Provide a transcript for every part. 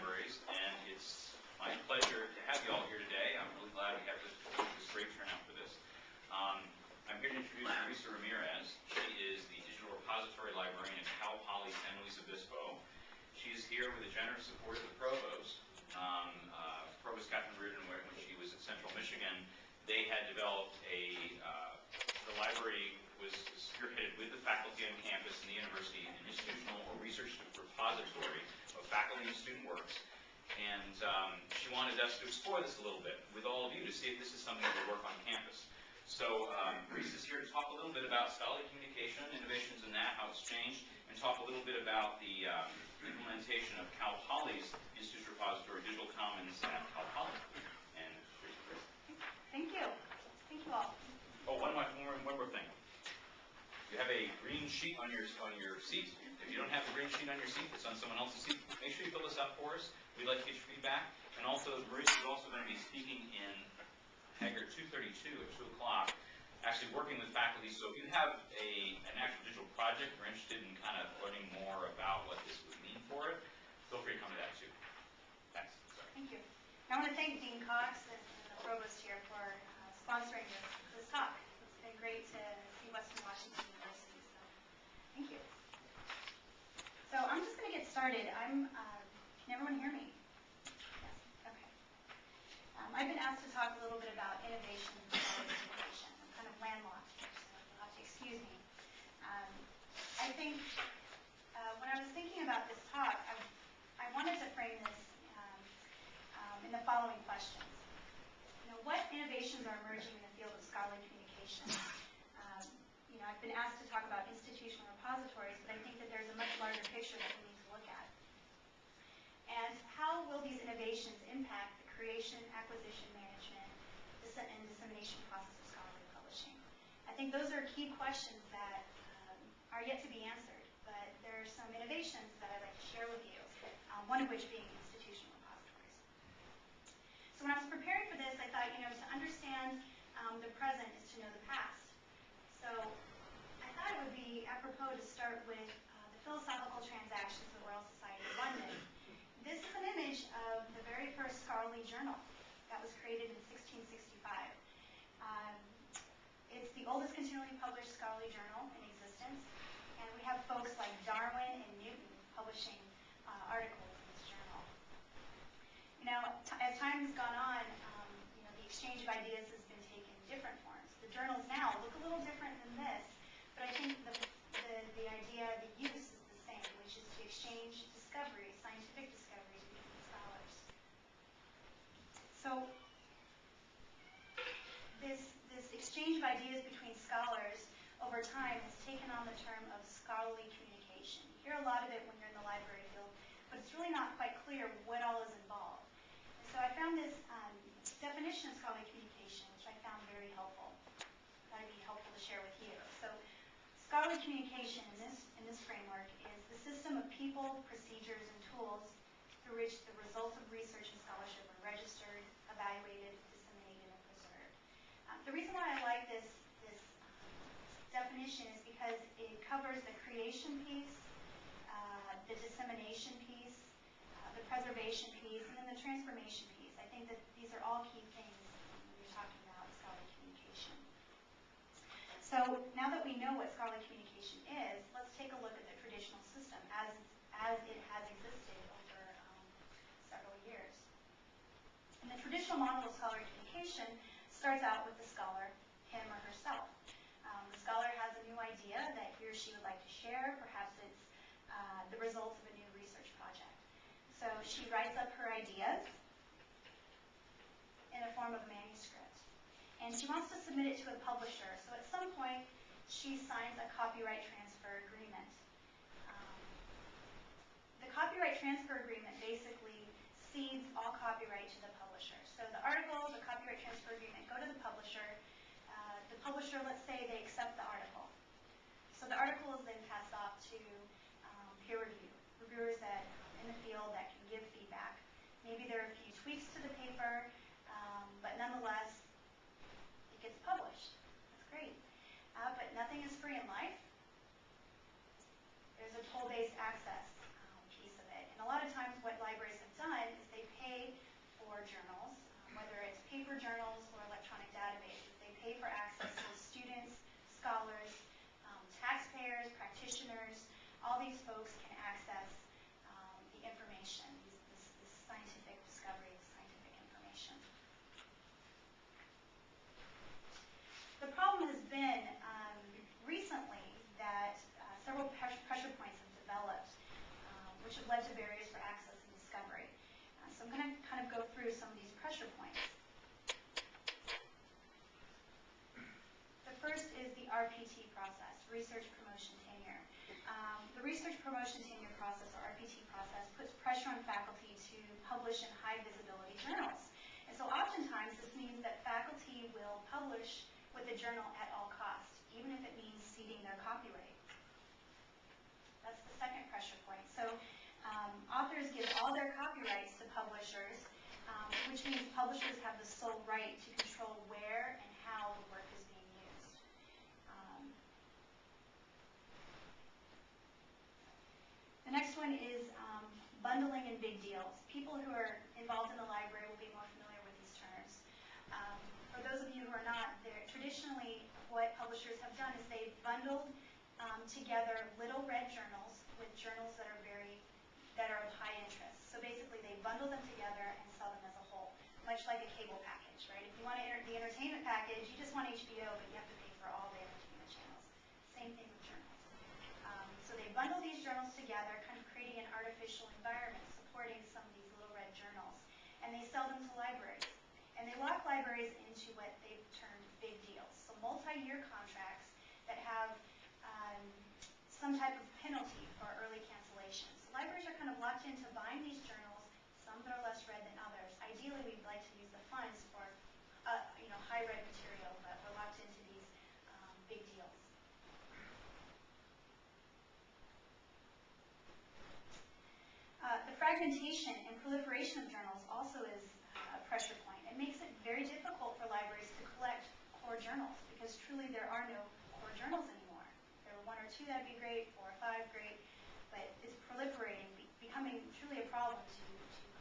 Libraries, and it's my pleasure to have you all here today. I'm really glad we have this great turnout for this. I'm here to introduce Marisa Ramirez. She is the Digital Repository Librarian at Cal Poly San Luis Obispo. She is here with the generous support of the Provost. Provost Catherine Reardon, when she was at Central Michigan, they had developed the library was spearheaded with the faculty on campus in the university, an institutional or research repository of faculty and student works. And she wanted us to explore this a little bit with all of you to see if this is something that would work on campus. So Marisa is here to talk a little bit about scholarly communication, innovations in that, how it's changed, and talk a little bit about the implementation of Cal Poly's Institutional Repository Digital Commons at Cal Poly. And thank you. Thank you all. Oh, one more thing. You have a green sheet on your seat. If you don't have the green sheet on your seat, it's on someone else's seat. Make sure you fill this out for us. We'd like to get your feedback. And also, Marisa is also going to be speaking in Haggard 232 at 2 o'clock, actually working with faculty. So if you have an actual digital project, you're interested in kind of learning more about what this would mean for it, feel free to come to that too. Thanks. Sorry. Thank you. I want to thank Dean Cox and the Provost here for sponsoring this talk. It's been great to see Western Washington University, so thank you. So I'm just going to get started. Can everyone hear me? Yes. Okay. I've been asked to talk a little bit about innovation and communication. I'm kind of landlocked here, so you'll have to excuse me. I think when I was thinking about this talk, I wanted to frame this in the following questions. What innovations are emerging in the field of scholarly communication? I've been asked to talk about institutional repositories, but I think that there's a much larger picture that we need to look at. And how will these innovations impact the creation, acquisition, management, and dissemination process of scholarly publishing? I think those are key questions that are yet to be answered, but there are some innovations that I'd like to share with you, one of which being institutional repositories. So when I was preparing for this, I thought, to understand the present is to know the past. So I thought it would be apropos to start with the Philosophical Transactions of the Royal Society of London. This is an image of the very first scholarly journal that was created in 1665. It's the oldest continually published scholarly journal in existence, and we have folks like Darwin and Newton publishing articles in this journal. As time has gone on, the exchange of ideas has been taking different forms. The journals now look a little different than this, but I think the idea, the use is the same, which is to exchange discoveries, scientific discoveries between scholars. So this exchange of ideas between scholars over time has taken on the term of scholarly communication. You hear a lot of it when you're in the library field, but it's really not quite clear what all is involved. And so I found this definition of scholarly communication, which I found very helpful. I thought it'd be helpful to share with you. So scholarly communication in this framework is the system of people, procedures, and tools through which the results of research and scholarship are registered, evaluated, disseminated, and preserved. The reason why I like this definition is because it covers the creation piece, the dissemination piece, the preservation piece, and then the transformation piece. I think that these are all key things when you're talking about scholarly communication. So now that we know what scholarly communication is, let's take a look at the traditional system as it has existed over several years. And the traditional model of scholarly communication starts out with the scholar, him or herself. The scholar has a new idea that he or she would like to share. Perhaps it's the results of a new research project. So she writes up her ideas in the form of a manuscript. And she wants to submit it to a publisher. So at some point, she signs a copyright transfer agreement. The copyright transfer agreement basically cedes all copyright to the publisher. So the article, the copyright transfer agreement go to the publisher. The publisher, let's say they accept the article. So the article is then passed off to peer review, reviewers that in the field that can give feedback. Maybe there are a few tweaks to the paper, but nonetheless, it gets published. That's great. But nothing is free in life. There's a toll-based access piece of it. And a lot of times what libraries have done for journals or electronic databases. They pay for access so students, scholars, taxpayers, practitioners, all these folks can access the information, this scientific discovery, this scientific information. The problem has been recently that several pressure points have developed, which have led to barriers for access and discovery. So I'm going to kind of go through some of these pressure points. The first is the RPT process, research promotion tenure. The research promotion tenure process, or RPT process, puts pressure on faculty to publish in high visibility journals. And so oftentimes this means that faculty will publish with the journal at all costs, even if it means ceding their copyright. That's the second pressure point. So authors give all their copyrights to publishers, which means publishers have the sole right to control where and how the work is being used. The next one is bundling and big deals. People who are involved in the library will be more familiar with these terms. For those of you who are not, traditionally what publishers have done is they've bundled together little red journals with journals that are of high interest. So basically they bundle them together and sell them as a whole, much like a cable package, right? If you want the entertainment package, you just want HBO, but you have to pay for all the entertainment channels. Same thing with journals. So they bundle these journals together, kind of creating an artificial environment supporting some of these little red journals. And they sell them to libraries. And they lock libraries into what they've termed big deals. So multi-year contracts that have some type of penalty for early cancellation. So libraries are kind of locked into buying these journals, some that are less read than others. Ideally, we'd like to use the funds for high read material, but we're locked into these big deals. The fragmentation and proliferation of journals also is a pressure point. It makes it very difficult for libraries to collect core journals because truly there are no core journals anymore. If there were one or two, that'd be great, 4 or 5, great, but it's proliferating, becoming truly a problem to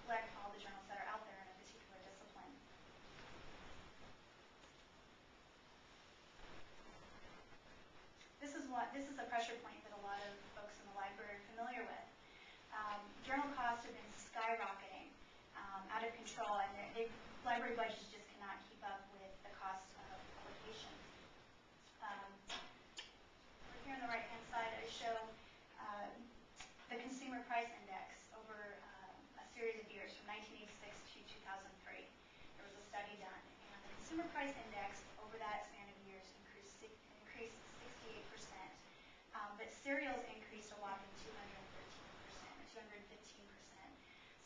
collect all the journals that are out there in a particular discipline. This is a pressure point that a lot of folks in the library are familiar with. Journal costs have been skyrocketing out of control, and library budgets just cannot keep up with the cost of publication. Over here on the right-hand side, I show the Consumer Price Index over a series of years, from 1986 to 2003. There was a study done, and the Consumer Price Index over that span of years increased 68%, but serials increased a whopping 215%.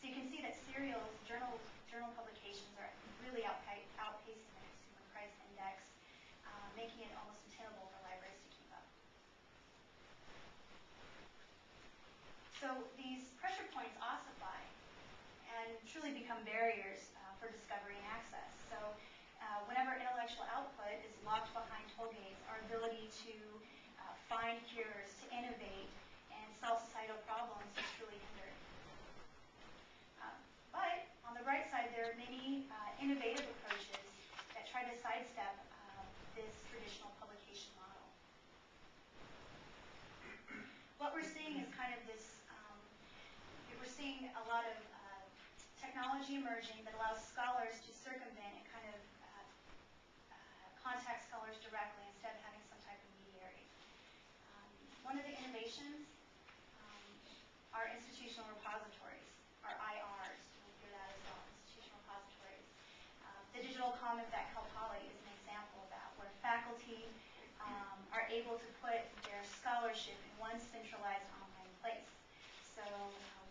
So you can see that serials, journal publications are really outpacing the Consumer Price Index, making it almost untenable for libraries to keep up. So these pressure points ossify and truly become barriers for discovery and access. So whenever intellectual output is locked behind toll gates, our ability to find cures, to innovate, and solve societal problems is truly hindered. But on the right side, there are many innovative approaches that try to sidestep this traditional publication model. What we're seeing is kind of this, we're seeing a lot of technology emerging that allows scholars to circumvent and kind of contact scholars directly instead of having some type of mediary. One of the innovations are institutional repositories, or IRs. You'll hear that as well, institutional repositories. The Digital Commons at Cal Poly is an example of that, where faculty are able to put their scholarship in one centralized online place. So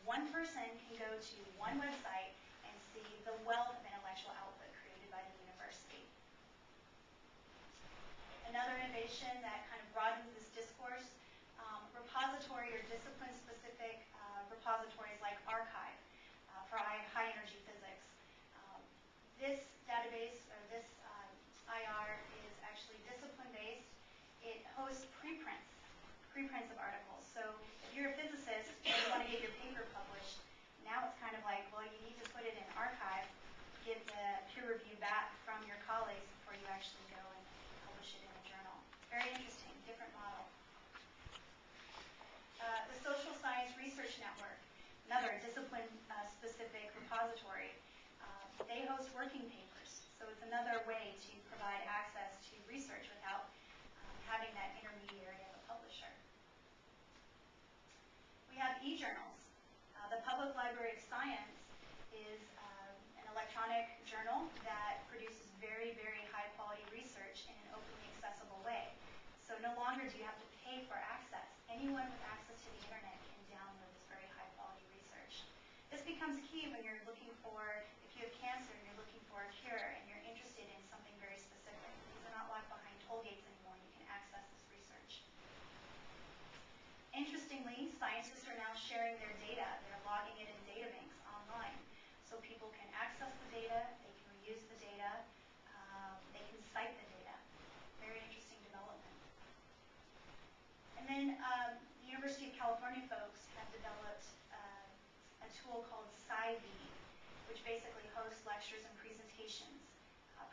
one person can go to one website and see the wealth of intellectual output created by the university. Another innovation that kind of broadens this discourse, repository or discipline-specific repositories like Archive for high-energy physics. This database, or this IR, is actually discipline-based. It hosts preprints of articles. So if you're a physicist and you want to get your paper published, now it's kind of like, well, you need to put it in Archive, get the peer review back from host working papers. So it's another way to provide access to research without having that intermediary of a publisher. We have e-journals. The Public Library of Science is an electronic journal that produces very, very high quality research in an openly accessible way. So no longer do you have to pay for access. Anyone with access to the internet can download this very high quality research. This becomes key when you're looking for, if you have cancer and you're looking for a cure and you're interested in something very specific. These are not locked behind toll gates anymore. You can access this research. Interestingly, scientists are now sharing their data. They're logging it in databanks online. So people can access the data, they can reuse the data, they can cite the data. Very interesting development. And then the University of California folks have developed a tool called SciVeed, which basically hosts lectures and presentations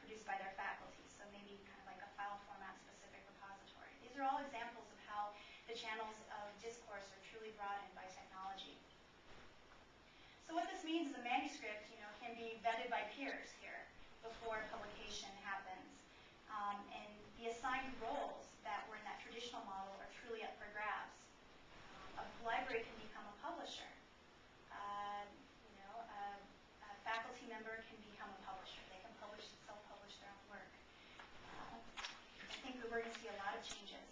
produced by their faculty. So maybe kind of like a file format specific repository. These are all examples of how the channels of discourse are truly broadened by technology. So what this means is a manuscript, can be vetted by peers here before publication happens. And the assigned roles that were in that traditional model are truly up for grabs. A library can become a publisher. A faculty member can become a publisher. They can self-publish their own work. I think that we're going to see a lot of changes.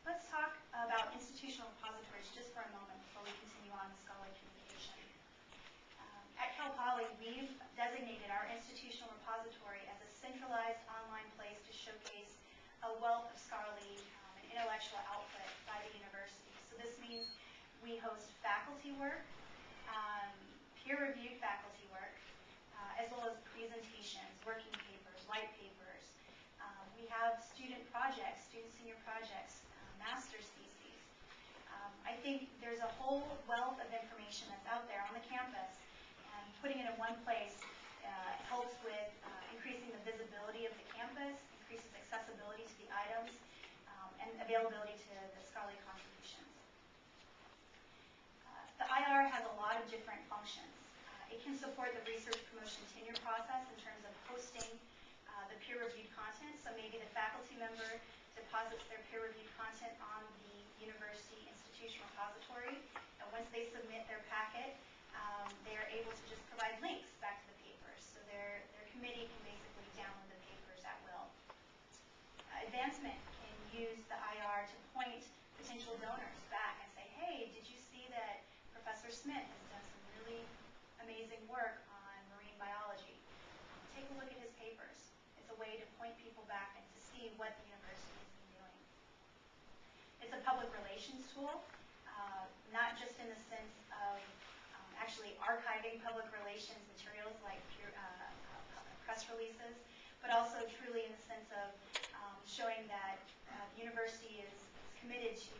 Let's talk about institutional repositories just for a moment before we continue on with scholarly communication. At Cal Poly, we've designated our institutional repository as a centralized online place to showcase a wealth of scholarly and intellectual output by the university. So this means we host faculty work, peer-reviewed faculty work, as well as presentations, working papers, white papers. We have student projects, student senior projects, master's theses. I think there's a whole wealth of information that's out there on the campus, and putting it in one place helps with increasing the visibility of the campus, increases accessibility to the items, and availability to the scholarly contributions. The IR has a lot of different functions. It can support the research promotion tenure process in terms of hosting the peer-reviewed content. So maybe the faculty member deposits their peer-reviewed content on the university institutional repository, and once they submit their packet, they are able to just provide links back to the papers. So their committee can basically download the papers at will. Advancement can use the IR to point potential donors back and say, hey, did you see that Professor Smith has done some really amazing work on marine biology? Take a look at his papers. It's a way to point people back and to see what the university has been doing. It's a public relations tool, not just in the sense of actually archiving public relations materials like press releases, but also truly in the sense of showing that the university is committed to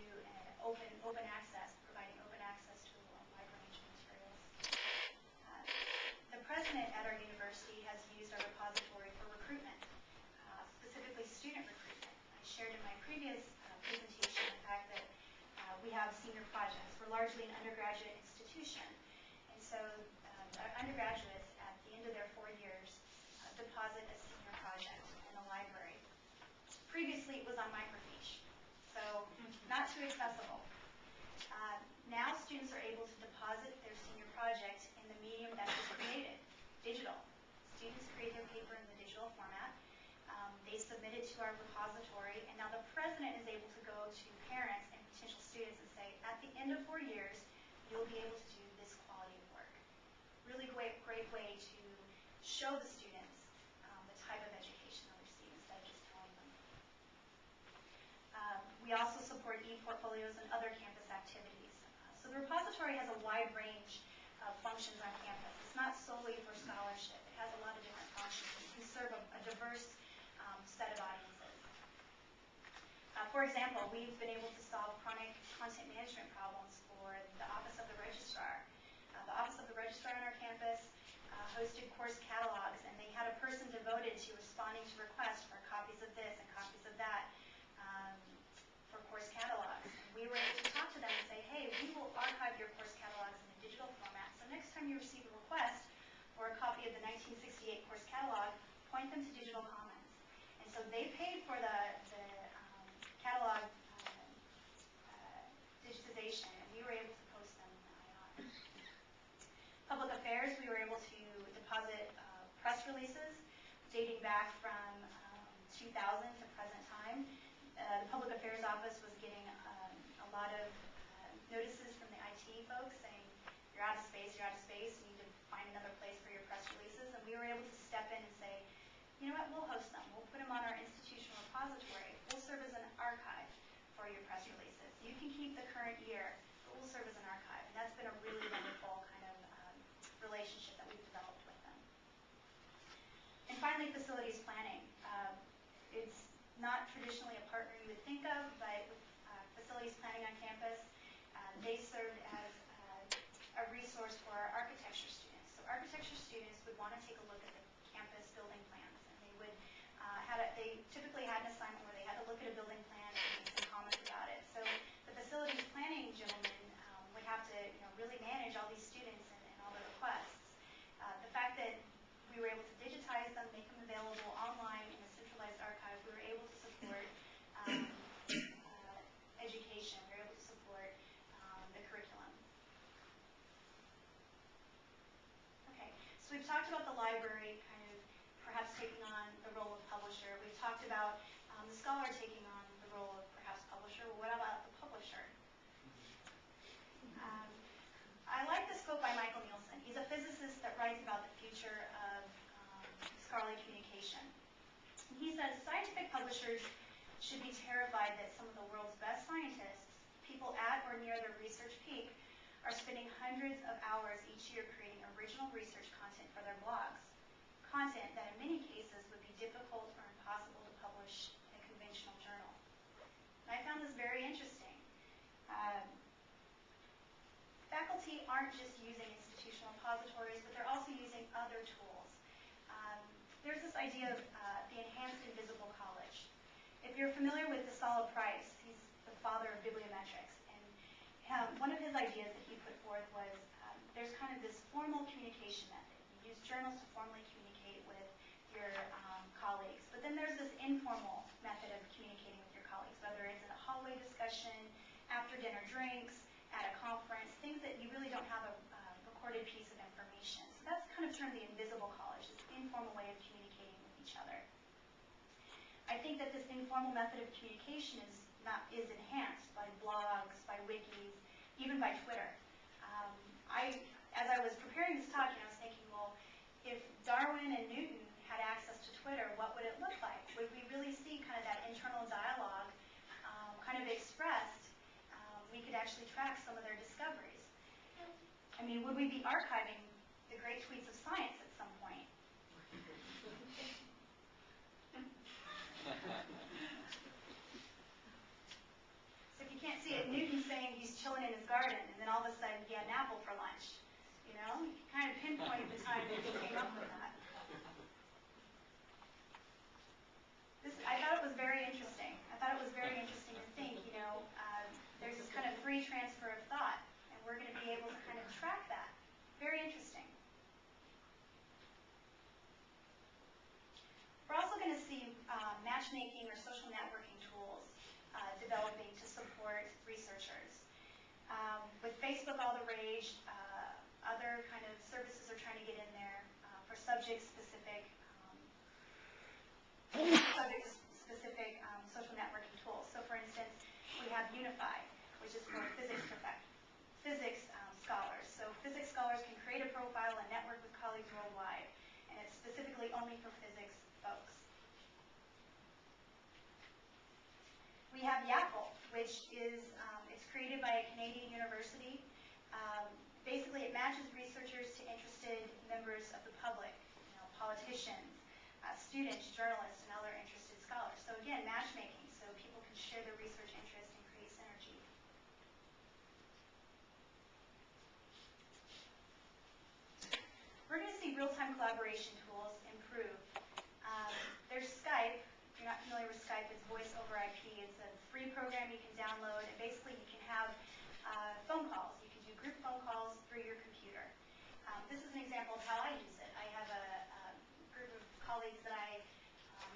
open access, providing open access to a wide range of materials. The president at our university has used our repository for recruitment, specifically student recruitment. I shared in my previous presentation the fact that we have senior projects. We're largely an undergraduate institution, and so our undergraduates at the end of their 4 years deposit a senior project in the library. Previously, it was on microfiche, so not too accessible. Now students are able to deposit their senior project in the medium that was created, digital. Students create their paper in the digital format. They submit it to our repository, and now the president is able to go to parents and potential students and say, at the end of 4 years, you'll be able to do this quality of work. Really great way to show the students the type of education they'll receive instead of just telling them. We also support e-portfolios and other campus activities. So the repository has a wide range of functions on campus. It's not solely for scholarship. It has a lot of different functions. It can serve a diverse set of audiences. For example, we've been able to solve chronic content management problems for the Office of the Registrar. The Office of the Registrar on our campus hosted course catalogs, and they had a person devoted to responding to requests for copies of this and copies of that for course catalogs. And we were able to talk to them and say, hey, we will archive your course catalogs in a digital format, so next time you receive 1968 course catalog, point them to Digital Commons. And so they paid for the catalog digitization, and we were able to post them in ION. Public affairs, we were able to deposit press releases dating back from 2000 to present time. The Public Affairs Office was getting a lot of notices from the IT folks saying, you're out of space, you need to find another place for your press releases. And we were able to step in and say, you know what, we'll host them. We'll put them on our institutional repository. We'll serve as an archive for your press releases. You can keep the current year, but we'll serve as an archive. And that's been a really wonderful kind of relationship that we've developed with them. And finally, facilities planning. It's not traditionally a partner you would think of, but with facilities planning on campus, they served as a resource for our architecture students. So architecture students would want to take a look at the campus building plans, and they would they typically had an assignment where they had to look at a building plan and make some comments about it. So the facilities planning gentleman would have to really manage all these students and all the requests. The fact that we were able to digitize them, make them available online in a centralized archive, we were able to support education, we were able to support the curriculum. Okay, so we've talked about the library kind of perhaps taking on the role of publisher. We've talked about the scholar taking on the role of perhaps publisher. Well, what about the publisher? I like this quote by Michael Nielsen. He's a physicist that writes about the future of scholarly communication. He says, scientific publishers should be terrified that some of the world's best scientists, people at or near their research peak, are spending hundreds of hours each year creating original research content for their blogs. Content that in many cases would be difficult or impossible to publish in a conventional journal. And I found this very interesting. Faculty aren't just using institutional repositories, but they're also using other tools. There's this idea of the enhanced invisible college. If you're familiar with DeSala Price, he's the father of bibliometrics, and one of his ideas that he put forth was there's kind of this formal communication method. You use journals to formally communicate with your colleagues, but then there's this informal method of communicating with your colleagues, whether it's in a hallway discussion, after dinner drinks, at a conference, things that you really don't have a recorded piece of information. So that's kind of termed the invisible college, this informal way of communicating with each other. I think that this informal method of communication is enhanced by blogs, by wikis, even by Twitter. As I was preparing this talk, I was thinking, well, if Darwin and Newton had access to Twitter, what would it look like? Would we really see kind of that internal dialogue kind of expressed? We could actually track some of their discoveries. I mean, would we be archiving the great tweets of science at some point? So if you can't see it, Newton's saying he's chilling in his garden, and then all of a sudden he had an apple for lunch. You know, you can kind of pinpoint the time that he came up with that. I thought it was very interesting. I thought it was very interesting to think, there's this kind of free transfer of thought, and we're going to be able to kind of track that. Very interesting. We're also going to see matchmaking or social networking tools developing to support researchers. With Facebook all the rage, other kind of services are trying to get in there for subject-specific social networking tools. So, for instance, we have Unify, which is for physics scholars. So physics scholars can create a profile and network with colleagues worldwide, and it's specifically only for physics folks. We have YAPL, which is it's created by a Canadian university. Basically, it matches researchers to interested members of the public, politicians, students, journalists, and other interested scholars. So again, matchmaking, so people can share their research interest and create synergy. We're going to see real-time collaboration tools improve. There's Skype. If you're not familiar with Skype, it's voice over IP. It's a free program you can download, and basically you can have phone calls. You can do group phone calls through your computer. This is an example of how I use it. I have a colleagues that I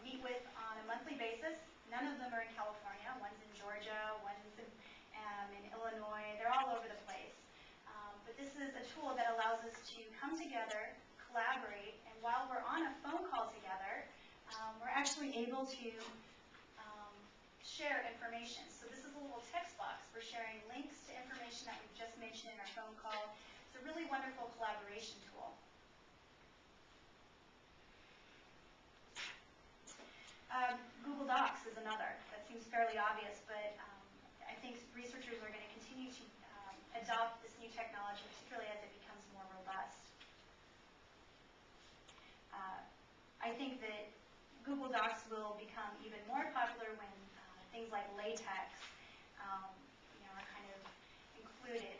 meet with on a monthly basis. None of them are in California. One's in Georgia, one's in Illinois. They're all over the place. But this is a tool that allows us to come together, collaborate, and while we're on a phone call together, we're actually able to share information. So this is a little text box. We're sharing links to information that we've just mentioned in our phone call. It's a really wonderful collaboration tool. Google Docs is another. That seems fairly obvious, but I think researchers are going to continue to adopt this new technology, particularly as it becomes more robust. I think that Google Docs will become even more popular when things like LaTeX are kind of included.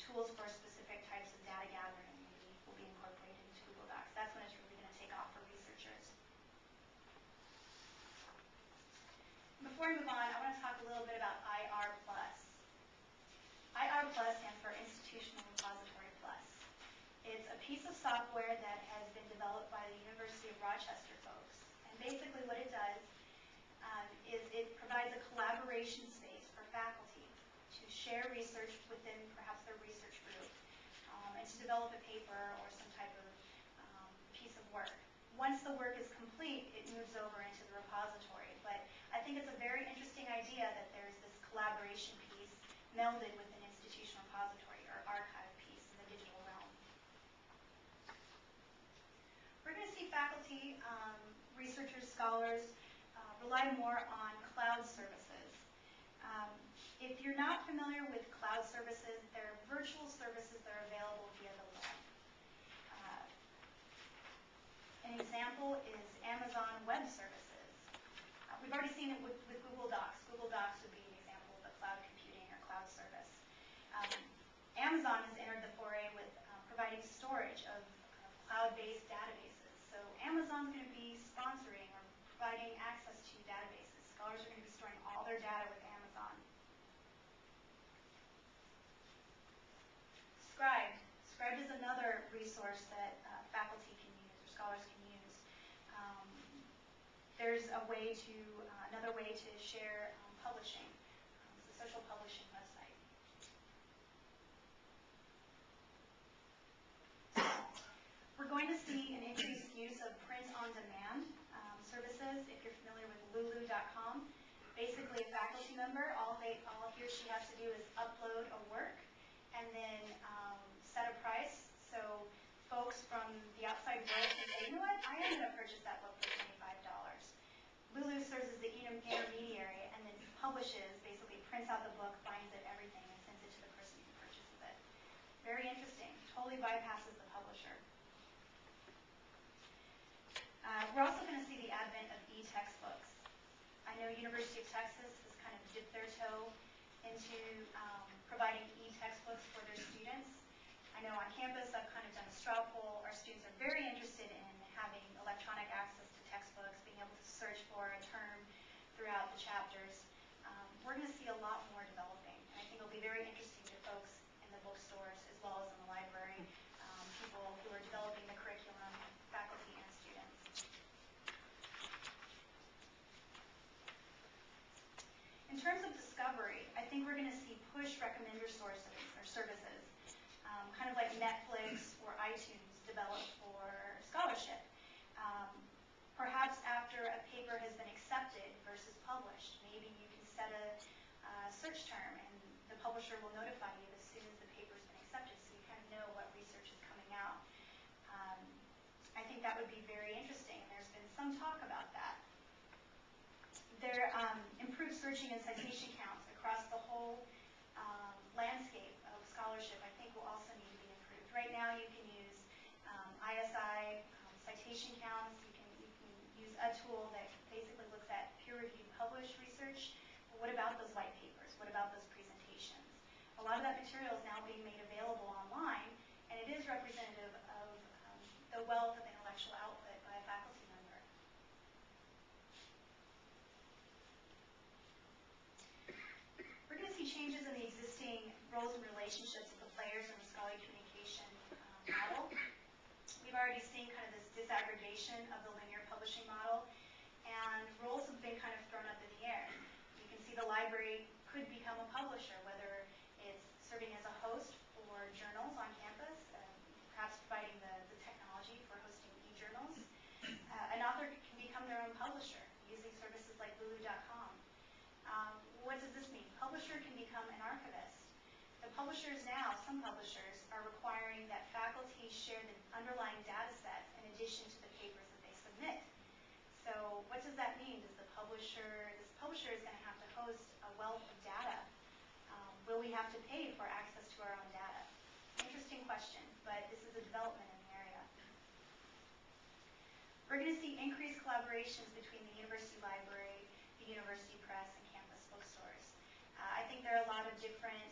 Tools for specific types of data gathering will be incorporated into Google Docs. That's when it's really going to take off for researchers. Before I move on, I want to talk a little bit about IR+. IR+ stands for Institutional Repository Plus. It's a piece of software that has been developed by the University of Rochester folks. And basically what it does is it provides a collaboration space for faculty to share research within perhaps their research group and to develop a paper or some type of piece of work. Once the work is complete, it moves over into the repository. But I think it's a very interesting idea that there's this collaboration piece melded with an institutional repository or archive piece in the digital realm. We're going to see faculty, researchers, scholars rely more on cloud services. If you're not familiar with cloud services, they're virtual services that are available via the web. An example is Amazon Web Services. We've already seen it with Google Docs. Google Docs would be an example of a cloud computing or cloud service. Amazon has entered the foray with providing storage of cloud-based databases. So Amazon's going to be sponsoring or providing access to databases. Scholars are going to be storing all their data with Amazon. Scribed is another resource that faculty can use or scholars can use. There's another way to share publishing. It's a social publishing website. We're going to see an increased use of print-on-demand services. If you're familiar with Lulu.com, basically a faculty member, all he or she has to do is upload a work and then set a price. So folks from the outside world can say, you know what, I am going to purchase that book for $25. Lulu serves as the intermediary and then publishes, basically prints out the book, binds it, everything, and sends it to the person who purchases it. Very interesting. Totally bypasses the publisher. We're also going to see the advent of e-textbooks. I know University of Texas has kind of dipped their toe into providing e-textbooks for their students. I know on campus I've kind of done a straw poll. Our students are very interested in having electronic access to textbooks, being able to search for a term throughout the chapters. We're going to see a lot more developing, and I think it'll be very interesting to folks in the bookstores as well as in the library, people who are developing the curriculum, faculty and students. In terms of discovery, I think we're going to see push recommender sources or services, kind of like Netflix or iTunes developed for scholarship. Perhaps after a paper has been accepted versus published, maybe you can set a search term and the publisher will notify you as soon as the paper's been accepted so you kind of know what research is coming out. I think that would be very interesting. There's been some talk about that. Improved searching and citation counts across the whole landscape of scholarship I think will also need to be improved. Right now you can use ISI citation counts. You can use a tool that basically looks at peer-reviewed published research. But what about those white papers? What about those presentations? A lot of that material is now being made available online, and it is representative of the wealth of intellectual output by a faculty member. We're going to see changes in the existing roles and relationships of the players in the scholarly communication model. We've already already seeing kind of this disaggregation of the linear publishing model, and roles have been kind of thrown up in the air. You can see the library could become a publisher, whether it's serving as a host for journals on campus, perhaps providing the technology for hosting e-journals. An author can become their own publisher using services like WWU.com. What does this mean? Publisher can become an archivist. The publishers now, some publishers, are requiring that faculty share the underlying data sets in addition to the papers that they submit. So what does that mean? This publisher is going to have to host a wealth of data. Will we have to pay for access to our own data? Interesting question, but this is a development in the area. We're going to see increased collaborations between the university library, the university press, and campus bookstores. I think there are a lot of different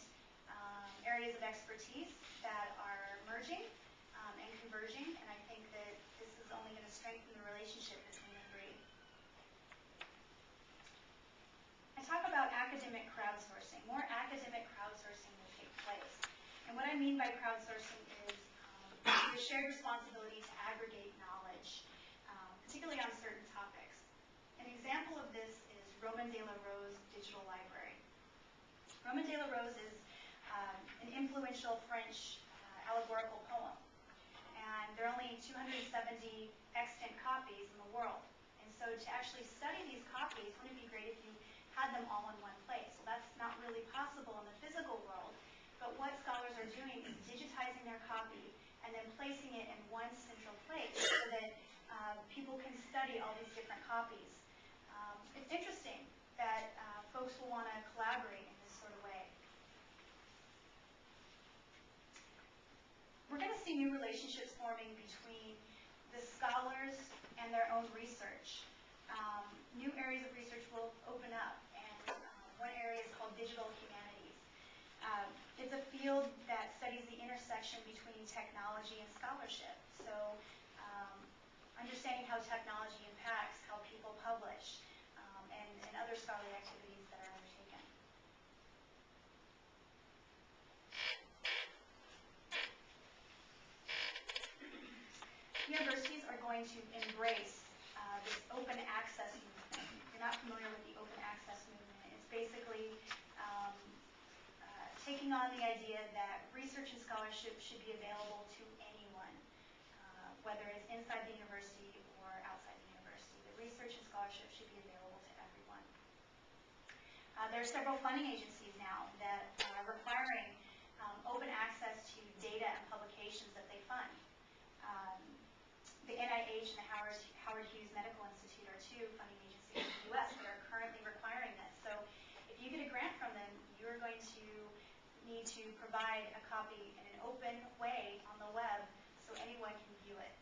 areas of expertise that are merging and converging, and I think that this is only going to strengthen the relationship between the three. I talk about academic crowdsourcing. More academic crowdsourcing will take place. And what I mean by crowdsourcing is the shared responsibility to aggregate knowledge, particularly on certain topics. An example of this is Roman de la Rose Digital Library. Roman de la Rose is an influential French allegorical poem, and there are only 270 extant copies in the world. And so to actually study these copies, wouldn't it be great if you had them all in one place? Well, that's not really possible in the physical world, but what scholars are doing is digitizing their copy and then placing it in one central place so that people can study all these different copies. It's interesting that folks will want to collaborate in this sort of way. We're going to see new relationships forming between the scholars and their own research. New areas of research will open up, and one area is called digital humanities. It's a field that studies the intersection between technology and scholarship. So understanding how technology impacts how people publish and other scholarly activities that are undertaken. Universities are going to embrace this open access movement. If you're not familiar with the open access movement, it's basically taking on the idea that research and scholarship should be available to anyone, whether it's inside the university or outside the university. The research and scholarship should be available to everyone. There are several funding agencies now that are requiring open access to data and publications that they fund. The NIH and the Howard Hughes Medical Institute are two funding agencies in the U.S. that are currently requiring this. So if you get a grant from them, you're going to need to provide a copy in an open way on the web so anyone can view it.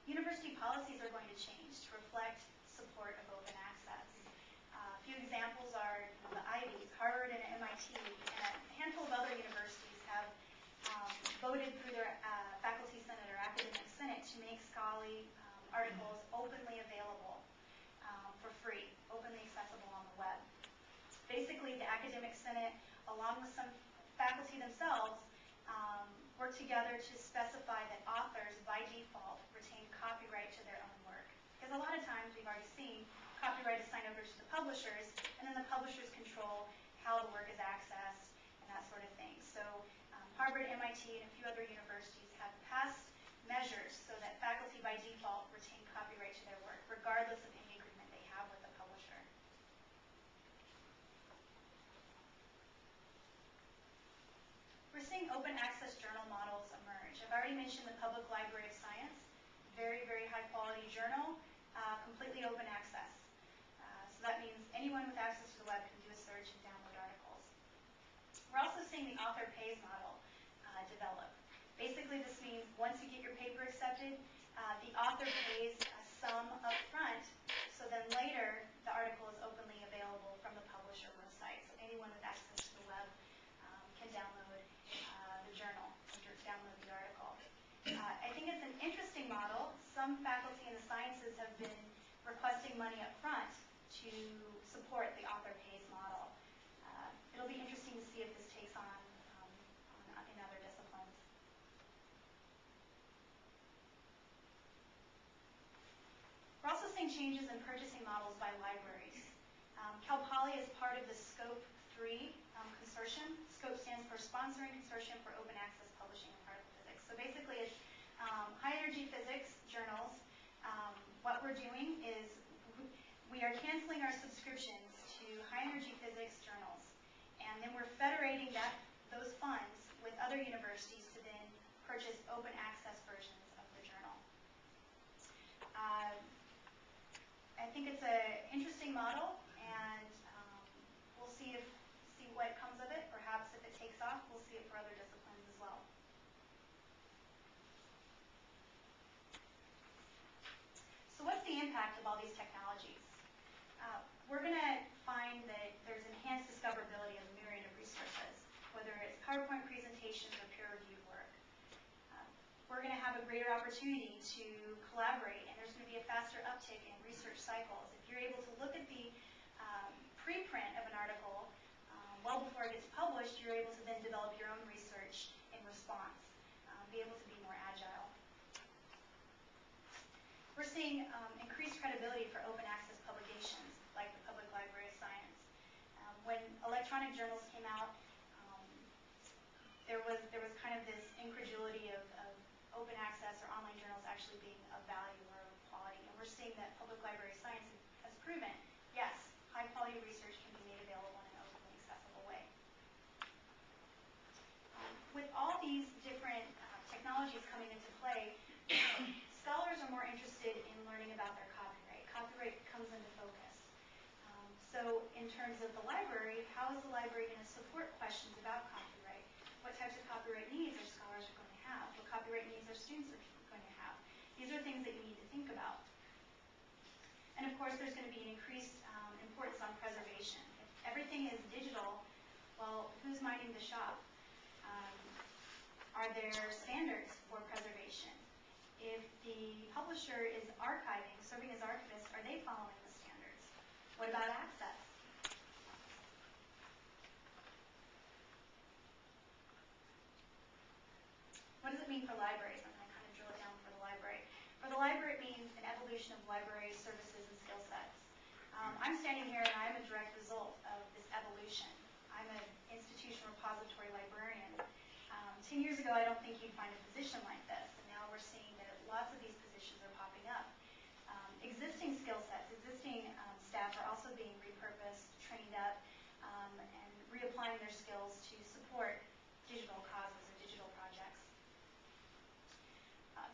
University policies are going to change to reflect support of open access. A few examples are the Ivies, Harvard and MIT, and a handful of other universities have voted through their faculty senate or academic senate to make scholarly articles openly available for free, openly accessible on the web. Basically, the academic senate, along with some faculty themselves, work together to specify that authors, by default, retain copyright to their own work. Because a lot of times, we've already seen, copyright is signed over to the publishers, and then the publishers control how the work is accessed and that sort of thing. So Harvard, MIT, and a few other universities have passed measures so that faculty by default retain copyright to their work, regardless of any agreement they have with the publisher. We're seeing open access journal models emerge. I've already mentioned the Public Library of Science, very, very high quality journal, completely open access. So that means anyone with access to the web can do a search and download articles. We're also seeing the author pays model develop. Basically, this means once you get your paper accepted, the author pays a sum up front, so then later the article is openly available from the publisher website. So anyone with access to the web can download the journal, or download the article. I think it's an interesting model. Some faculty in the sciences have been requesting money up front to support the author pays model. It'll be interesting to exciting changes in purchasing models by libraries. Cal Poly is part of the Scope 3 consortium. Scope stands for Sponsoring Consortium for Open Access Publishing in Particle Physics. So basically it's high energy physics journals. What we're doing is we are canceling our subscriptions to high energy physics journals. And then we're federating those funds with other universities to then purchase open access versions of the journal. I think it's an interesting model, and we'll see what comes of it. Perhaps if it takes off, we'll see it for other disciplines as well. So what's the impact of all these technologies? We're going to find that there's enhanced discoverability of a myriad of resources, whether it's PowerPoint presentations or peer-reviewed work. We're going to have a greater opportunity to collaborate, and there's going to be a faster uptick in research cycles. If you're able to look at the preprint of an article well before it gets published, you're able to then develop your own research in response, be able to be more agile. We're seeing increased credibility for open access publications, like the Public Library of Science. When electronic journals came out, there was kind of this incredulity of open access or online journals actually being of value or of quality. And we're seeing that Public Library of Science has proven, yes, high quality research can be made available in an openly accessible way. With all these different technologies coming into play, scholars are more interested in learning about their copyright. Copyright comes into focus. So in terms of the library, how is the library going to support questions about copyright? What types of copyright needs are scholars going to have? What copyright needs are students going to have? These are things that you need to think about. And of course, there's going to be an increased importance on preservation. If everything is digital, well, who's minding the shop? Are there standards for preservation? If the publisher is archiving, serving as archivist, are they following the standards? What about access? What does it mean for libraries? I'm going to kind of drill it down for the library. For the library, it means an evolution of library services and skill sets. I'm standing here and I'm a direct result of this evolution. I'm an institutional repository librarian. 10 years ago, I don't think you'd find a position like this, and now we're seeing that lots of these positions are popping up. Existing skill sets, existing staff are also being repurposed, trained up, and reapplying their skills to support digital causes or digital projects.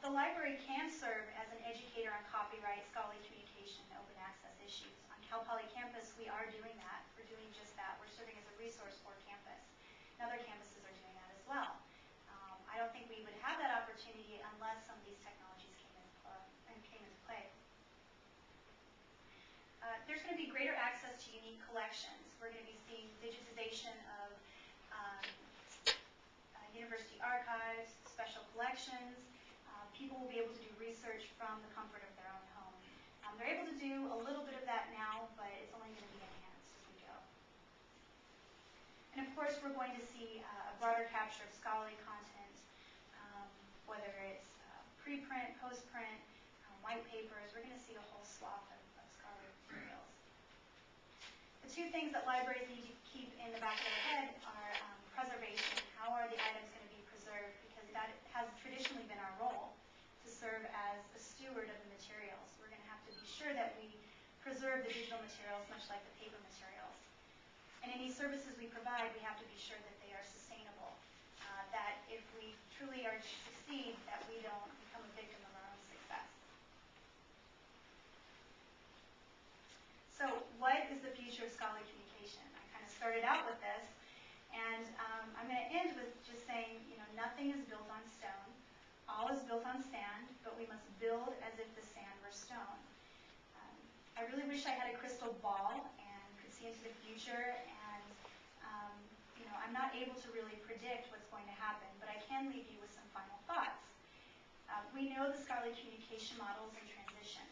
The library can serve as an educator on copyright, scholarly communication, and open access issues. On Cal Poly campus, we are doing that. We're doing just that. We're serving as a resource for campus. And other campuses are doing that as well. I don't think we would have that opportunity unless some of these technologies came into play. There's going to be greater access to unique collections. We're going to be seeing digitization of university archives, special collections. People will be able to do research from the comfort of their own home. They're able to do a little bit of that now, but it's only going to be enhanced as we go. And of course, we're going to see a broader capture of scholarly content, whether it's preprint, postprint, white papers. We're going to see a whole swath of scholarly materials. The two things that libraries need to keep in the back of their head are preservation. How are the items going to be preserved? Because that has traditionally been our role, to serve as a steward of the materials. We're going to have to be sure that we preserve the digital materials much like the paper materials. And any services we provide, we have to be sure that they are sustainable. That if we truly are to succeed, that we don't become a victim of our own success. So what is the future of scholarly communication? I kind of started out with this, and I'm going to end with just saying, nothing is built on stone. All is built on sand, but we must build as if the sand were stone. I really wish I had a crystal ball and could see into the future, and I'm not able to really predict what's going to happen, but I can leave you with some final thoughts. We know the scholarly communication model is in transition.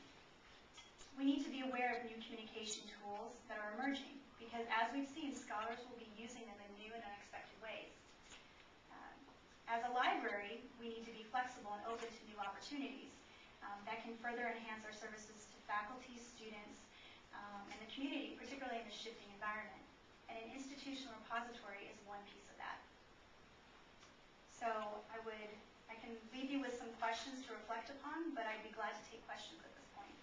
We need to be aware of new communication tools that are emerging, because as we've seen, scholars will be using them in new and unexpected ways. As a library, we need to be flexible and open to new opportunities that can further enhance our services to faculty, students, and the community, particularly in this shifting environment. And an institutional repository is one piece of that. So I can leave you with some questions to reflect upon, but I'd be glad to take questions at this point.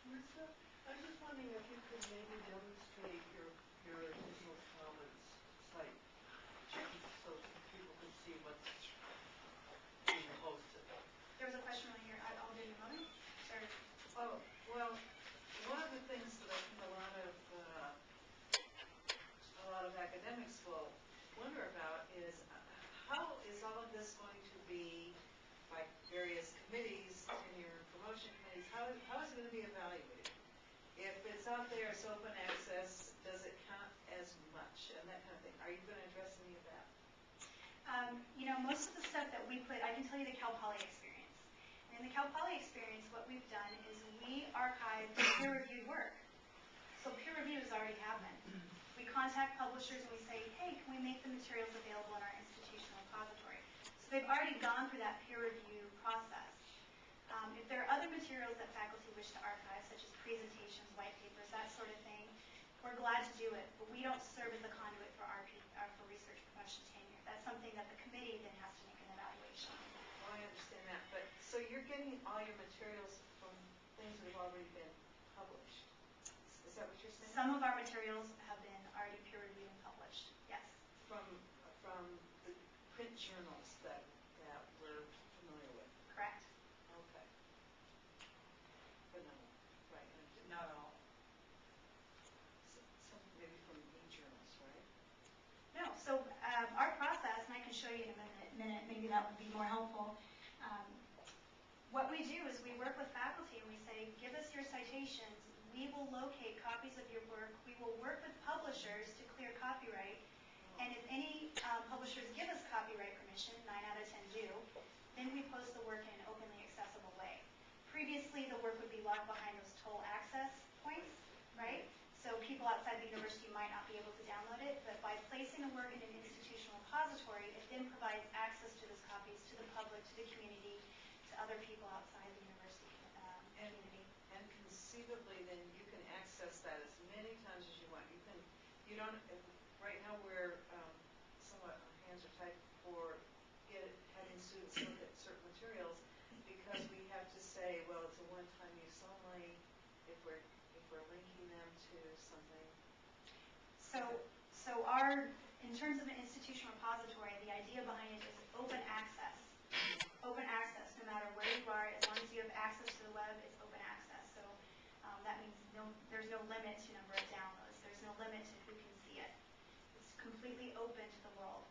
Marisa, I was just wondering if you could maybe demonstrate your digital commons site so people could see what's being posted. There was a question right here. I'll give you a moment. Sure. Oh, well, one of the things that I think a lot of academics will wonder about is how is all of this going to be, by various committees in your promotion committees, how is it going to be evaluated? If it's out there, it's open access, does it count as much, and that kind of thing? Are you going to address any of that? Most of the stuff that we put, I can tell you the Cal Poly experience. And in the Cal Poly experience, what we've done is we archive peer-reviewed work. So peer reviews already happen. We contact publishers and we say, hey, can we make the materials available in our institutional repository? So they've already gone through that peer review process. If there are other materials that faculty wish to archive, such as presentations, white papers, that sort of thing, we're glad to do it, but we don't serve as a conduit for for research promotion tenure. That's something that the committee then has to make an evaluation on. Well, I understand that, but so you're getting all your materials from things that have already been published. Is that what you're saying? Some of our materials have been already peer reviewed and published, yes. From the print journals that we're familiar with. Correct. Okay. But not all. Right. Not all. Some maybe from e-journals, right? No. So our process, and I can show you in a minute, maybe that would be more helpful. What we do is we work with faculty and we say, give us your citations. We will locate copies of your work. We will work with publishers to clear copyright. And if any publishers give us copyright permission, 9 out of 10 do, then we post the work in an openly accessible way. Previously, the work would be locked behind those toll access points, right? So people outside the university might not be able to download it, but by placing the work in an institutional repository, it then provides access to those copies to the public, to the community, to other people outside the university community. And conceivably, then you can access that as many times as you want. You don't. Right now, we're somewhat our hands are tied for having students look at certain materials because we have to say, well, it's a one-time use only. If we're linking them to something. So in terms of an institutional repository, the idea behind it is open access. Open access, no matter where you are, as long as you have access to the web, it's open access. So that means there's no limit to number of downloads. There's no limit to who can see it. It's completely open to the world.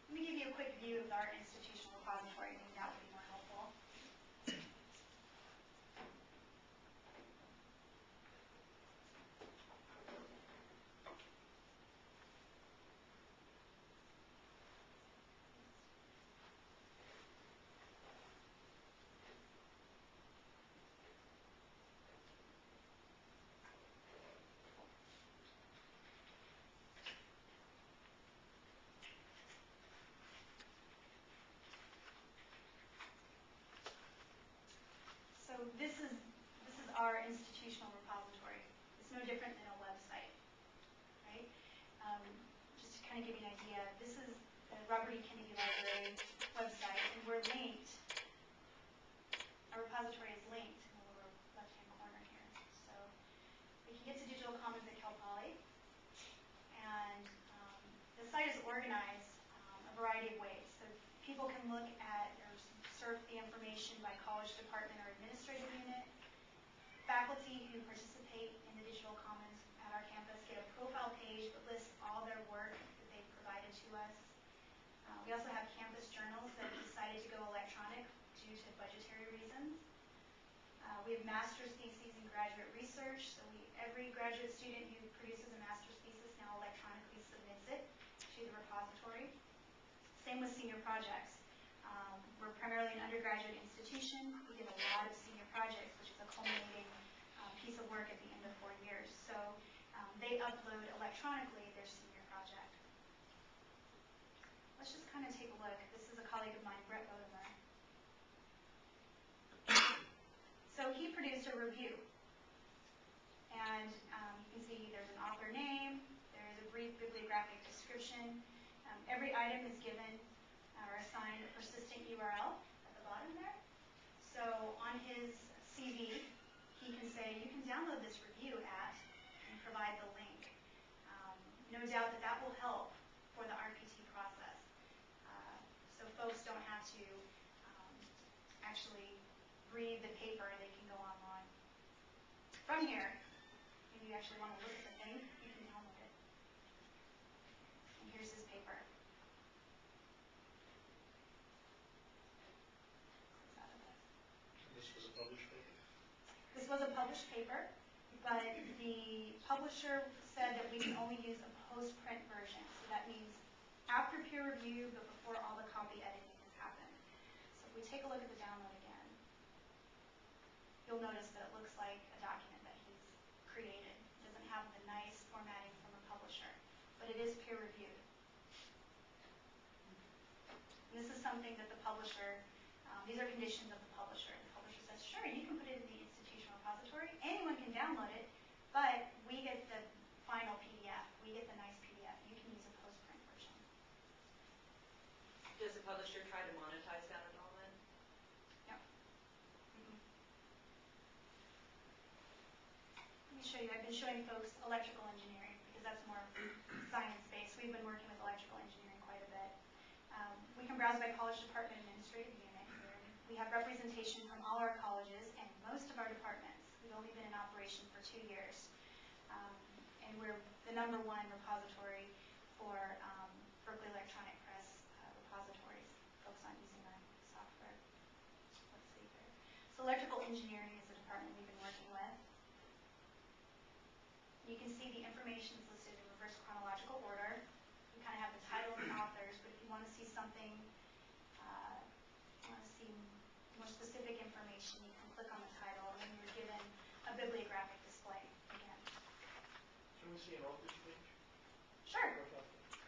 Let me give you a quick view of our institutional repository. Maybe that would be more helpful. So this is our institutional repository. It's no different than a website, right? Just to kind of give you an idea, this is the Robert E. Kennedy Library website, and we're linked. Our repository is linked in the lower left-hand corner here. So we can get to digital commons at Cal Poly, and the site is organized a variety of ways. So people can look at or surf the information by college department or administrative unit. Faculty who participate in the digital commons at our campus get a profile page that lists all their work that they've provided to us. We also have campus journals that have decided to go electronic due to budgetary reasons. We have master's theses and graduate research. So every graduate student who produces a master's thesis now electronically submits it to the repository. Same with senior projects. We're primarily an undergraduate institution. We get a lot of senior projects, which is a culminating piece of work at the end of 4 years. So they upload electronically their senior project. let's just kind of take a look. This is a colleague of mine, Brett Bodemer. So he produced a review. And you can see there's an author name, there's a brief bibliographic description. Every item is given or assigned a persistent URL at the bottom there. So on his CV, he can say, you can download this review at, and provide the link. No doubt that that will help for the RPT process. So folks don't have to actually read the paper, they can go online. From here, if you actually want to look at the thing, you can download it. And here's his paper. This was a published paper? This was a published paper, but the publisher said that we can only use a post-print version. So that means after peer review, but before all the copy editing has happened. So if we take a look at the download again, you'll notice that it looks like a document that he's created. It doesn't have the nice formatting from a publisher, but it is peer reviewed. And this is something that the publisher, these are conditions of the publisher. The publisher says, sure, you can put it in the institutional repository. Anyone can download it, but we get the final PDF. We get the nice PDF. You can use a post-print version. Does the publisher try to monetize that at all then? No. Let me show you. I've been showing folks electrical engineering because that's more science-based. We've been working with electrical engineering quite a bit. We can browse by college department administrative unit here. We have representation from all our colleges and most of our departments. We've only been in operation for 2 years. And we're the #1 repository for Berkeley Electronic Press repositories, folks on using our software. Let's see here. So electrical engineering is the department we've been working with. You can see the information is listed in reverse chronological order. We kind of have the title and the authors, but if you want to see something, more specific information, you can click on the title, and then you're given a bibliographic display again. Can we see an author's page? Sure.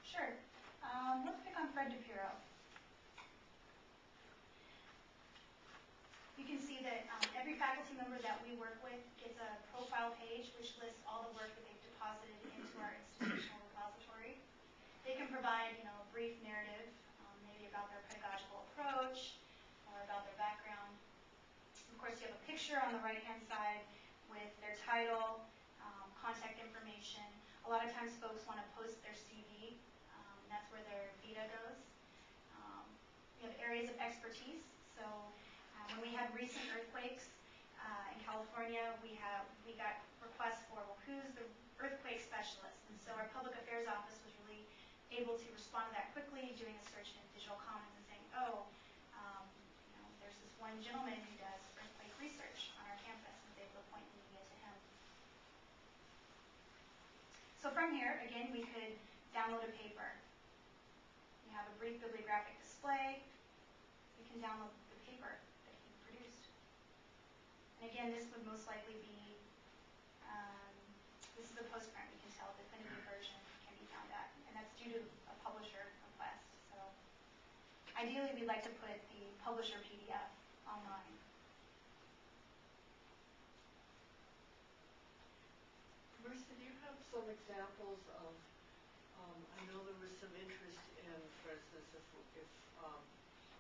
Sure. Let's pick on Fred DePiro. You can see that every faculty member that we work with gets a profile page which lists all the work that they've deposited into our institutional repository. They can provide, a brief narrative, maybe about their pedagogical approach or about their background. Of course, you have a picture on the right-hand side with their title, contact information. A lot of times folks want to post their CV, and that's where their vita goes. We have areas of expertise. So when we had recent earthquakes in California, we got requests for, well, who's the earthquake specialist? And so our public affairs office was really able to respond to that quickly, doing a search in Digital Commons and saying, there's this one gentleman who does earthquake research on our campus, and was able to point the media to him. So from here, again, we could download a paper. You have a brief bibliographic display. You can download the paper that he produced. And again, this would most likely be, this is a post-print, we can tell, definitive version can be found at, and that's due to a publisher request. So ideally, we'd like to put the publisher PDF online. Marisa, do you have some examples of, I know there was some interest in, for instance, if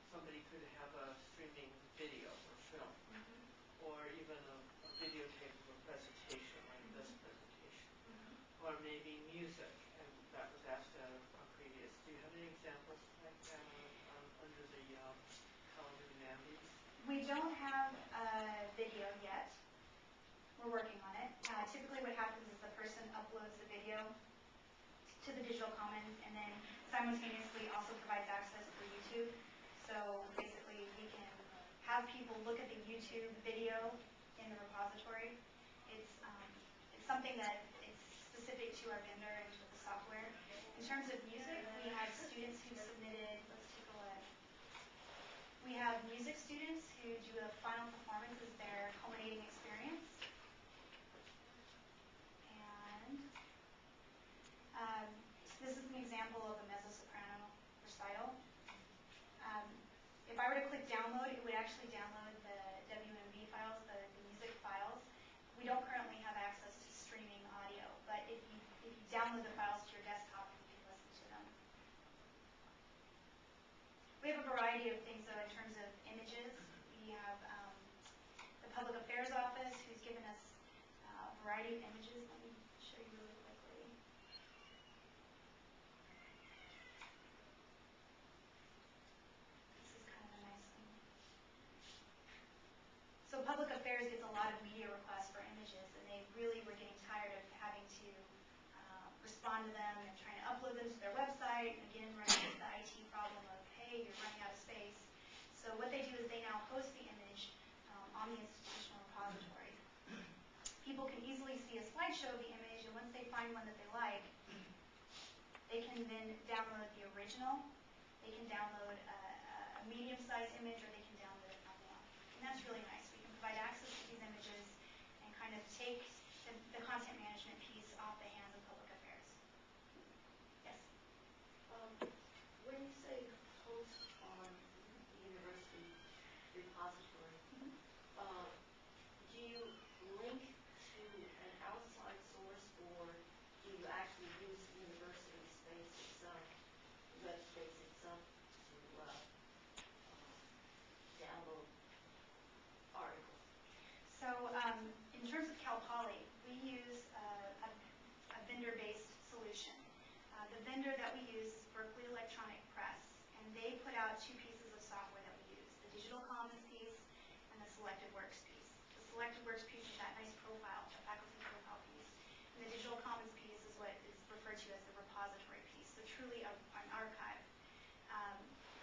somebody could have a streaming video or film, or even a videotape of a presentation like this presentation, or maybe music, and that was asked at a previous. Do you have any examples like that under the College of Humanities? We don't have a video yet. We're working on it. Typically what happens is the person uploads the video to the Digital Commons and then simultaneously also provides access for YouTube. So basically we can have people look at the YouTube video in the repository. It's something that it's specific to our vendor and to the software. In terms of music, we have students who submitted, let's take a look. We have music students who do a final performance as their culminating experience. And this is an example of a mezzo-soprano recital. given us a variety of images. Let me show you really quickly. This is kind of a nice one. So public affairs gets a lot of media requests for images, and they really were getting tired of having to respond to them and trying to upload them to their website, and again running into the IT problem of, hey, you're running out of space. So what they do is they now host the image on the institutional repository. People can easily see a slideshow of the image, and once they find one that they like, they can then download the original. They can download a medium-sized image, or they can download a thumbnail. And that's really nice. We can provide access to these images and kind of take the content management piece off the hands of public affairs. Yes? When you say host on the university repository, do you link to an outside source, or do you actually use the university space itself, web space itself, to download articles? So in terms of Cal Poly, we use a vendor-based solution. The vendor that we use is Berkeley Electronic Press, and they put out two pieces of software that we use, the Digital Commons piece and the Selected Works piece. The Selected Works piece is that nice profile, the faculty profile piece, and the Digital Commons piece is what is referred to as the repository piece, so truly an archive.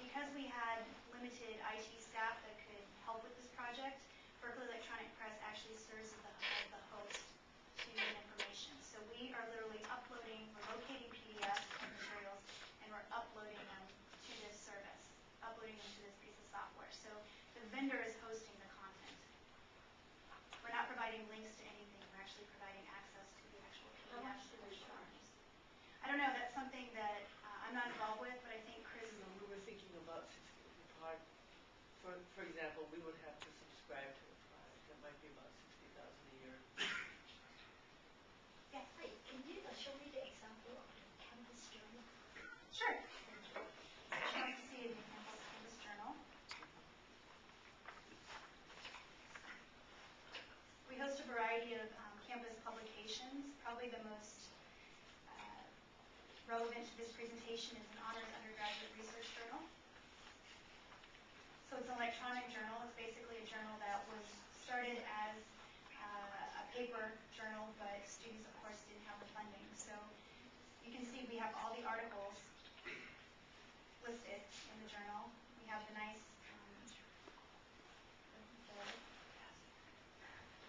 Because we had limited IT staff that could help with this project, Berkeley Electronic Press actually serves as the host to the information. So we are literally we're locating PDFs and materials, and we're uploading them to this service, uploading them to this piece of software. So the vendor is hosting the content. We're not providing links to anything. We're actually providing access to the actual PDFs. How much do they charge? I don't know. That's something that I'm not involved with, but I think Chris... We were thinking about for example, we would have to subscribe to a product that might be about $60,000 a year. Yeah. Hi, can you show me the example of the campus journal? Sure. Thank you. Would you like to see an example of campus journal? We host a variety of campus publications. Probably the most relevant to this presentation is an honors undergraduate research journal. So it's an electronic journal. It's basically a journal that was started as a paper journal, but students, of course, didn't have the funding. So you can see we have all the articles listed in the journal. We have the nice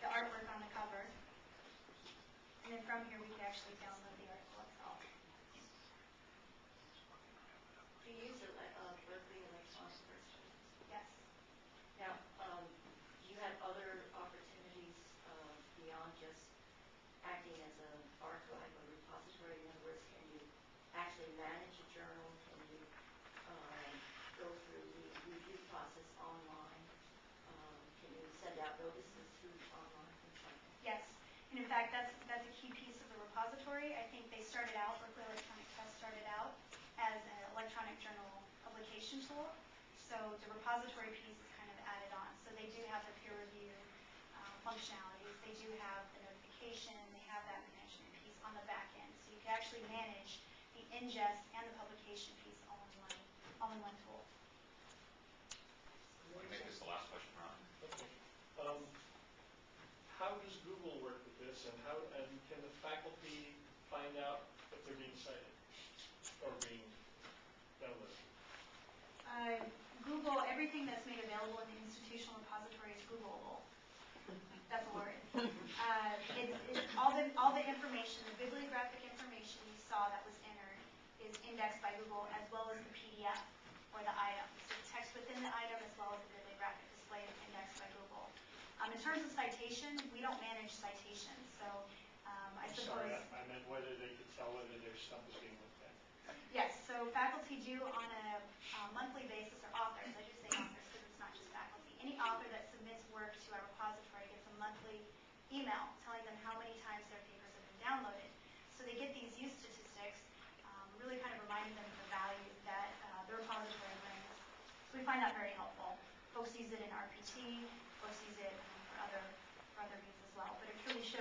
the artwork on the cover. And then from here, we can actually download the article itself. Do you use Berkeley Electronic Press? Yes. Now, do you have other opportunities beyond just acting as an archive or repository? In other words, can you actually manage a journal? Can you go through the review process online? Can you send out notices through online, things like that? Yes. And in fact, that's a key piece of the repository. I think they started out, Berkeley Electronic Press started out as an electronic journal publication tool. So the repository piece is kind of added on. So they do have the peer review functionalities. They do have the notification. They have that management piece on the back end. So you can actually manage the ingest and the publication piece all in one tool. Want to make this the last question, Ron? Okay. How does Google work with this, and can the faculty find out if they're being cited or being downloaded? Google, everything that's made available in the institutional repository is Googleable. That's a word. All the information, the bibliographic information you saw that was entered is indexed by Google, as well as the PDF or the item. So the text within the item, as well as the bibliographic display, is indexed by Google. In terms of citation, we don't manage citations. So I suppose... Sorry, I meant whether they could tell whether their stuff is being looked at. Yes, so faculty do on a monthly basis, or authors, I should say authors because it's not just faculty. Any author that submits work to our repository gets a monthly email telling them how many times their papers have been downloaded. So they get these use statistics, really kind of reminding them of the value that the repository brings. So we find that very helpful. Folks use it in RPT, folks use it for other means as well, but it really shows